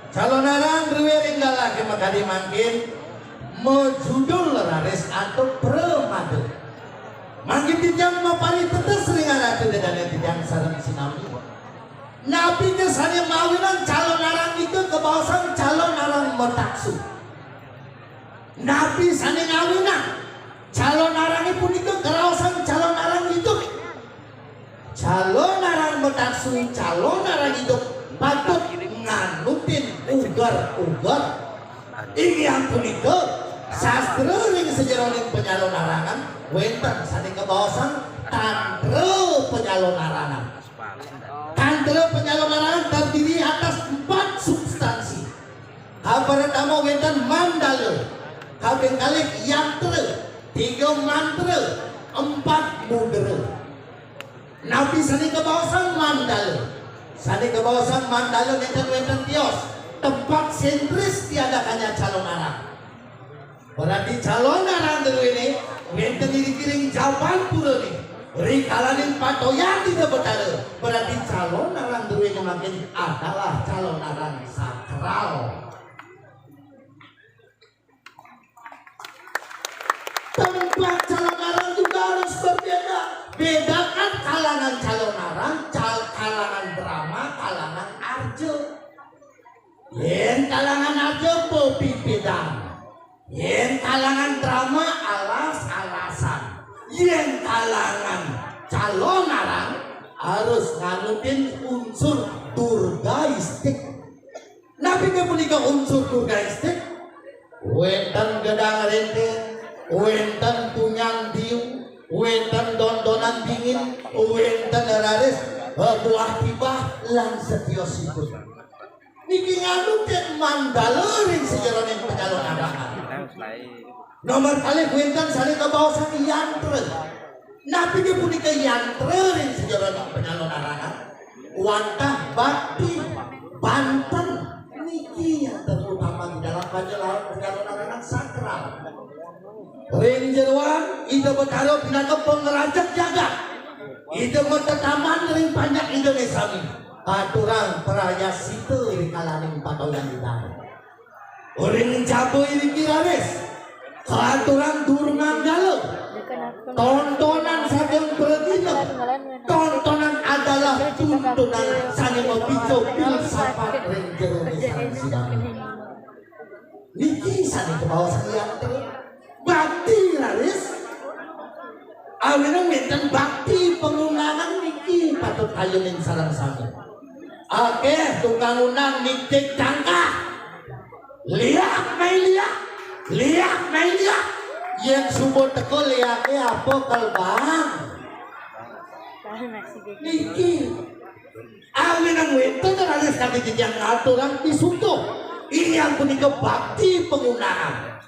Calonaran riwering lalaki makadi mangkin mejudul raris atau premadu. Mangkin tijang mapari tetes ringan atau dan tijang sarang sinami. Nabi kesana mawinan calonaran itu kebawasan calonaran motaksu. Nabi sana ngawinan calonaran pun itu kerawasan calonaran itu. Calonaran motaksu calonaran itu patut nganutin ugar-ugar ini yang punika sastra ring sejarah ring penyalonarangan wenten saning kebawasan tantra penyalonarangan. Tantra penyalonarangan terdiri atas 4 substansi. Kabar pertama wenten mandala, kaping kalih yantra, 3 mantra, 4 mudra. Nabi saning kebawasan mandala. Sani kebawasan mandala wenten tios tempat sentris tiadakannya calon arang. Berarti calon arang dulu ini wenten dikiring jawaban pura nih. Rikalanin patoyan tidak betara. Berarti calon arang dulu ini makin adalah calon arang sakral. Tempat calon arang juga harus berbeda. Bedakan kalangan calon arang, kalangan drama, kalangan arjo. Yen kalangan arjo popi pedang. Yen kalangan drama alas-alasan. Yen kalangan calon arang harus nganutin unsur durgaistik. Nabi kepunika unsur durgaistik. Wenten gedang rente, wenten tunyang diu, wenten dondonan dingin, wenten raris buah tibah lan setiosipun. Niki nganutin mandalerin sejarah yang penyalon arangan. Nomor kali wenten sali kebawasan yantre. Nabi kepunika yantrerin sejarah yang penyalon arangan. Wantah bakti Banten niki yang terutama di dalam penyalon arangan sakral. Ring jeruan itu bertaruh pinaka pengerajak jagat. Itu mentetaman ring banyak Indonesia ini. Aturan peraya situ di kalaning patoyan di dalam. Ring jabu ini kiraris. Aturan durungan galuh. Tontonan saking beregina. Tontonan adalah tuntunan saking membicu filsafat ring jeruan. Niki saking kebawasan yang bakti raris. Awalnya minta bakti pengunangan niki patut ayunin sarang sami. Oke, tukang unang nikik cangkah. Liak Melia. Yang sumber teko liaknya apa kalbang. Niki. Awalnya minta raris kami yang aturan disutuh. Ini yang punika bakti pengunangan.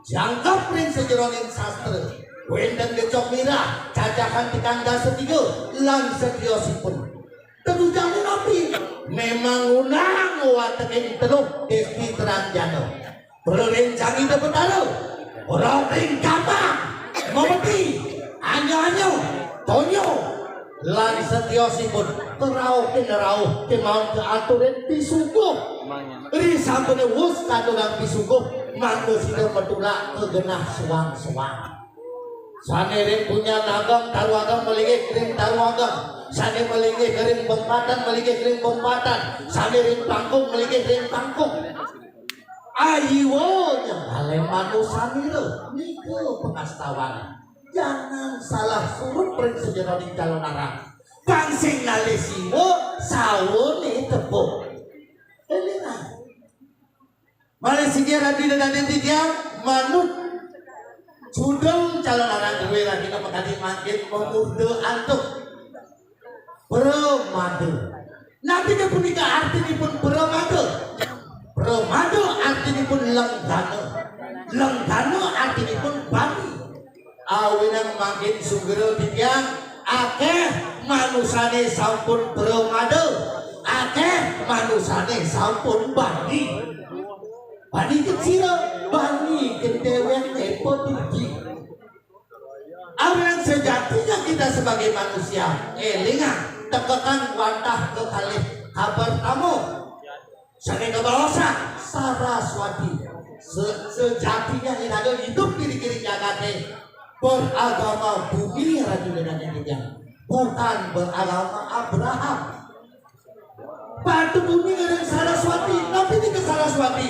Jangkap ring sejeroning sastra. Wenten gecok mirah, cacakan tikanda setiga, lan setiosipun. Terujangnya Nabi, memang unang watekin teluk desti teranjano. Berencang itu bertaruh, beroring kapang, memeti, anyo, tonyo, lan setiosipun. Terauh, kemauan keaturan disuguh. Risampun wus katulang disuguh, manusia betulak kegenah suang-suang. Sane punya nagang taruagang melingi kering taruagang. Sane melingi kering bombatan melingi kering bombatan. Sane ring pangkung melingi kering pangkung. Ayo yang hale manusia milo niku pengastawan. Jangan salah suruh ring sejarah di calon arang. Bangsing nalisimo sawone tepuk. Elingan. Malaysia di dan tiang manut. Sudeng calon arang dewe lagi ke makadi makin memude antuk bermadu. Nabi kepunika artinipun bermadu. Bermadu artinipun lenggana artinipun bani. Awinan makin sugero titiang akeh manusane sampun bermadu, akeh manusane sampun bani. Bani kecil, bani kedewek epodudi. Awinan sejatinya kita sebagai manusia elingan tekekan wantah kekalih kabar tamu Sane kebawasan Saraswati sejatinya inaga hidup kiri-kiri jagate beragama bumi rajulan yang bukan beragama Abraham. Batu bumi dengan Saraswati, tapi ini ke Saraswati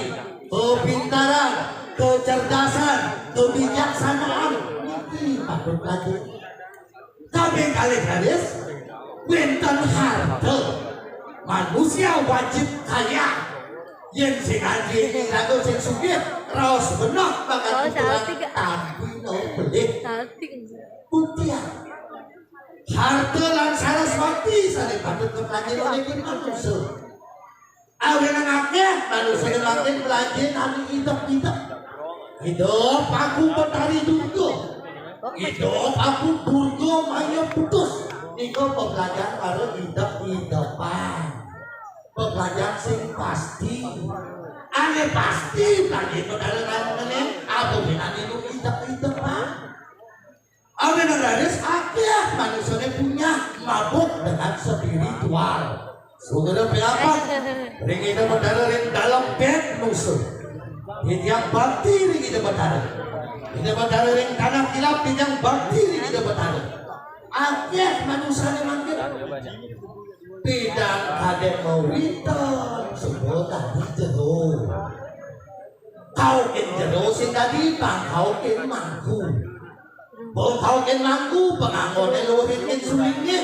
kepintaran, kecerdasan, kebijaksanaan ini patut lagi. Tapi kali gadis benten harta manusia wajib kaya yang sing anjing ragu sing sugih raos benok bakal tapi no beli buktian harta lan Saraswati sane patut kepelajin oleh manusia awenan akeh manusia makin pelajin anu hidup aku petari durga hidup aku durga maya putus niko pembelajaran karo hidup-hidupan pembelajaran sing pasti ane pasti lagi pedalaman meneh apa benane itu hidup-hidupan ane nagaris akeh manusia punya mabuk dengan spiritual saudara berapa ring kita berdarah ring dalam bed musuh yang bakti ring kita berdarah ring tanah kilap yang bakti ring kita berdarah akeh manusia makin tidak ada mauritan semua tadi jero kau jero sing tadi bang kau mangku bang kau mangku penganggone luhitin sulingnya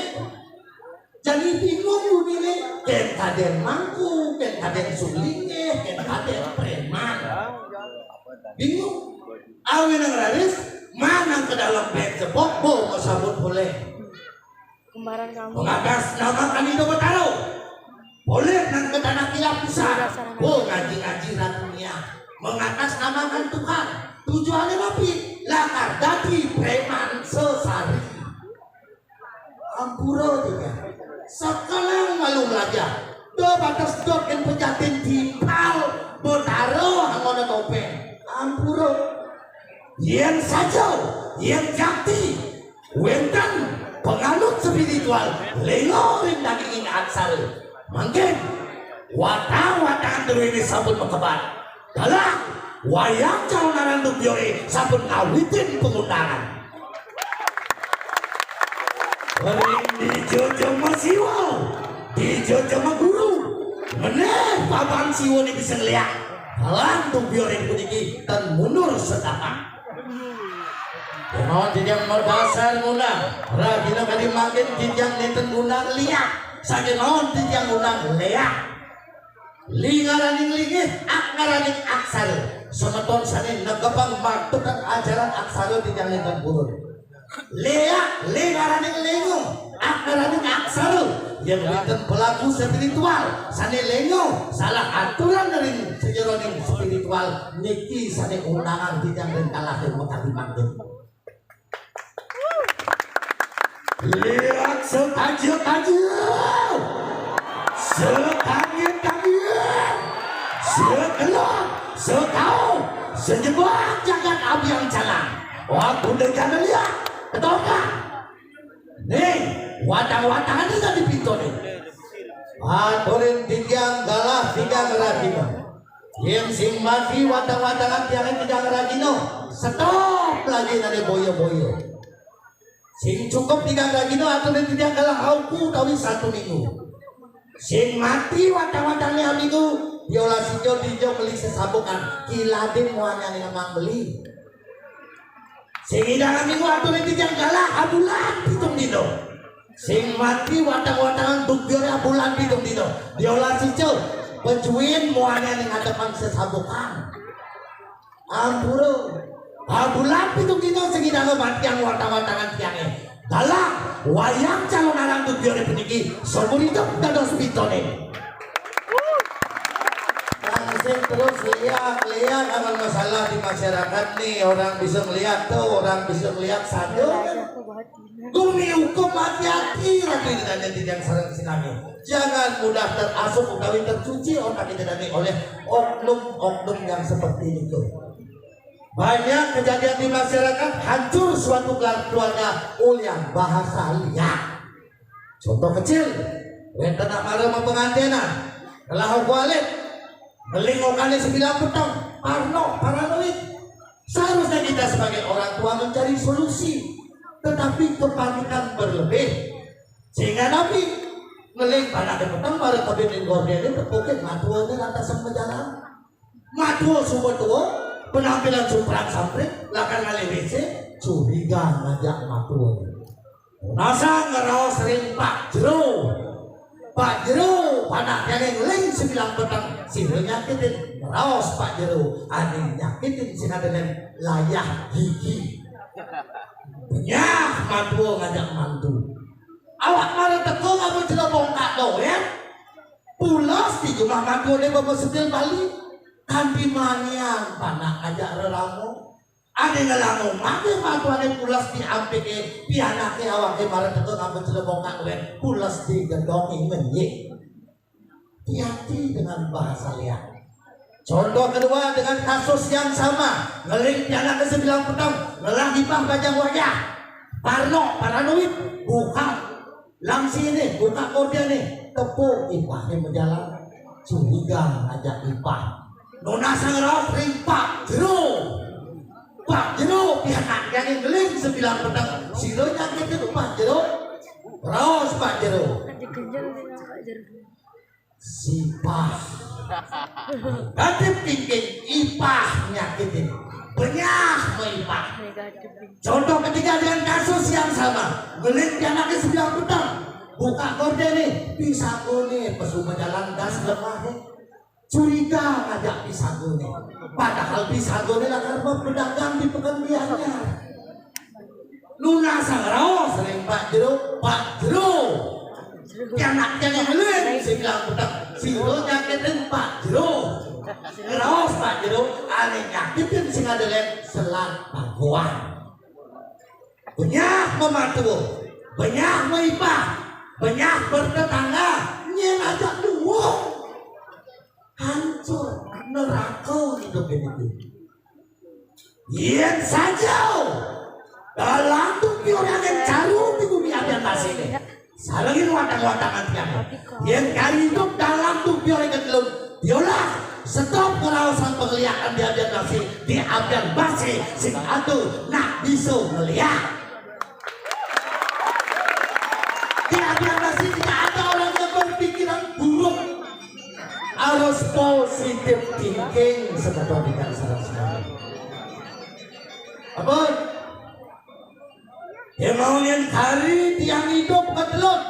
jadi bingung lu nih ken kaden mangku ken kaden sulingnya ken kaden preman bingung awin yang raris mana ke dalam bed cepok bo sabut boleh kembaran kamu mengatas nama kami itu bertaruh boleh nang ke tanah kilap besar oh ngaji-ngaji dunia mengatas namakan Tuhan tujuannya apa lakar dadi preman sesari ampura juga sekarang malu belajar do batas dok yang pejatin tipal bertaruh anggota topeng ampura yang saja yang jakti wentan penganut spiritual lengorin daging aksal mungkin watang-watang terus sabun mekebat dalam wayang calon naranduk biore sabun ngawitin pengundangan bering di jojo masiwa di jojo maguru meneh papan siwa ini bisa ngeliat halang tuh biore puniki dan mundur setapak mau dijang merdasar ngundang ragina kali makin dijang neten ngundang liat sakit mau dijang ngundang liat lingaraning lingih akaraning aksar semeton sanin negepang maktukan ajaran aksar dijang neten burun liat lingaraning lingo akaraning aksar yang neten pelaku spiritual sanin lingo salah aturan dari sejeroning spiritual niki sanin undangan dijang dan kalahin mekati makin lihat sekajil sekangin sekelak sekau sejebak jagat abiang jalan waktu dengan lihat ketokak nih watang-watangan ini kan di pintu nih aturin tigang galah tigang ragino yang sing mati watang-watangan tiangin tigang ragino stop lagi dari boyo-boyo sing cukup tiga lagi no atau nanti dia kalah aku tahu satu minggu sing mati watang-watangnya minggu violasi jo dijo beli sesabukan kiladin muanya yang memang beli sing hidangan minggu atau nanti dia kalah abulan hitung dino sing mati watang-watangan tujuannya abulan hitung dino violasi jo pencuin muanya yang hadapan sesabukan ampuro abulan hitung dino sing hidangan mati yang watang-watangan tiangnya dalam wayang calon alang tujuan peniki seumur hidup dados pitone langsung terus lihat amal masalah di masyarakat nih orang bisa melihat tuh orang bisa melihat satu gumi hukum hati-hati lagi dengan yang sarang sinami jangan mudah terasup utawi tercuci otak kita oleh oknum-oknum yang seperti itu. Banyak kejadian di masyarakat hancur suatu keluarga ulian bahasa liar. Contoh kecil, wenten amara pengantinan, kalau kualit Melingokannya 9 petang, paranoid. Seharusnya kita sebagai orang tua mencari solusi, tetapi kepanikan berlebih sehingga Nabi ngeling pada petang baru kabinet gordenya terpukit matuanya lantasan berjalan matu sumber tua penampilan sumperan samprit lakan ngali WC curiga ngajak matu nasa ngerawas sering Pak Jero pada yang ngeling 9 petang sihir nyakitin ngerawas Pak Jero aneh nyakitin sehingga dengan layah gigi punya matu ngajak mantu awak marah teko kamu tidak bongkak ya pulas di rumah matu ini bapak setil Bali kanti manian panak ajak relamu ada ngelamu mati matu ini pulas di ampike pianake awak marah teko kamu tidak bongkak ya pulas di gendongi menyik hati-hati dengan bahasa liar. Contoh kedua dengan kasus yang sama ngeling pianak ke 9 petang ngelang hipah bajang wajah paranoid buka langsing ini buka kode nih tepuk ipahnya berjalan curiga ngajak ipah nona sangrau ring Pak Jero pianak yang ngeling 9 petang silonya gitu Pak Jero raos Pak Jero sipah negatif thinking ipah nyakitin banyak meipah. Contoh ketiga dengan kasus yang sama ngeling anaknya 9 petang buka kode nih pisagone pesu jalan gas lemah curiga ngajak pisagone padahal pisagone lah karena pedagang di pekerjaannya lunas sangrau sering Pak Jero anaknya ngeling 9 petang silo nyakitin Pak Jero ngerawas Pak Jero aneh nyakitin sing adelen selat Pagoan banyak mematu banyak meipah banyak bertetangga nyen ajak duwong hancur neraka hidup ini yen saja dalam tubuh orang yang caru di bumi abian masih ini salangin watang-watangan tiang yang kali hidup dalam tubuh orang yang belum diolah stop kerawasan penglihatan di abian masih di abian masih sing atuh nak bisa melihat di abian masih tidak ada orang yang berpikiran buruk harus positif thinking sebetulnya dengan saran-saran apa yang mau yang hari tiang hidup ketelut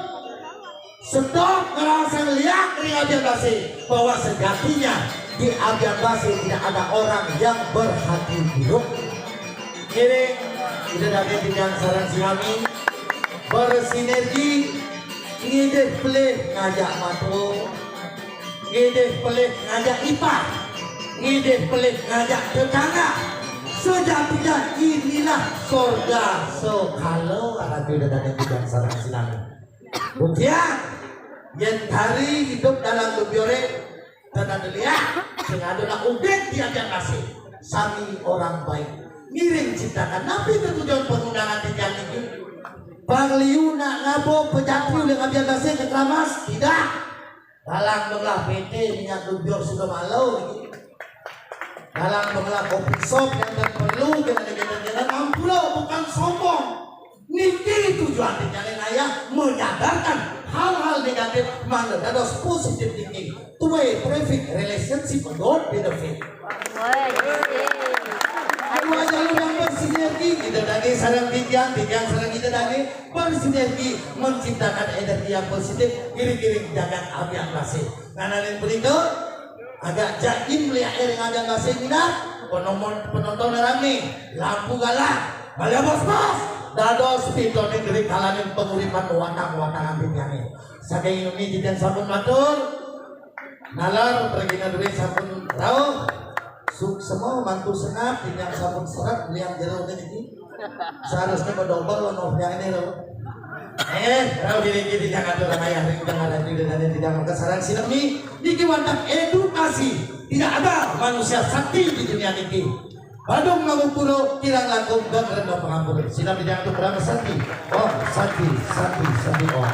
stop kerawasan lihat di abian masih bahwa sejatinya di abian masih tidak ada orang yang berhati buruk ini kita dapat dengan saran kami bersinergi ngide pelih ngajak matu ngide pelih ngajak ipah ngide pelih ngajak tetangga sejatinya inilah surga sokalo ada tidak dapat dengan saran kami kemudian yang hari hidup dalam dubiore dan lihat sehingga adalah udet di abian masih sami orang baik ngiring ciptakan nabi ketujuan pengundangan di jalan ini Pangliu nak ngabo pejatriu dengan abian masih ketramas tidak dalam mengelah PT minyak dubior sudah malau dalam mengelah kopi sop yang tak perlu dengan ampulo bukan sombong niki tujuan di jalan ayah menyadarkan hal-hal negatif mendados positif thinking two-way traffic relationship God benefit dua jalur yang bersinergi kita tadi sarang tiang sarang kita tadi bersinergi menciptakan energi yang positif kiri-kiri jagat abian masih karena yang berikut agak jaim melihat air yang ada masih minat penonton rame lampu galak balik bos dados pintu negeri kalangan penguripan watang-watangan bintangnya saking ini jidan sabun matur nalar pergi duit sabun rauh semua mantu senap dengan sabun serat liang jero ini seharusnya berdobel loh yang ini loh rauh diri jangan tuh ramai yang jangan ada juga dan tidak mau kesalahan sinemi niki wantang edukasi tidak ada manusia sakti di dunia ini Badung mangupuro kirang langkung dan rendah pengampun. Sila bidang itu berapa sakti? Oh, sakti. Oh.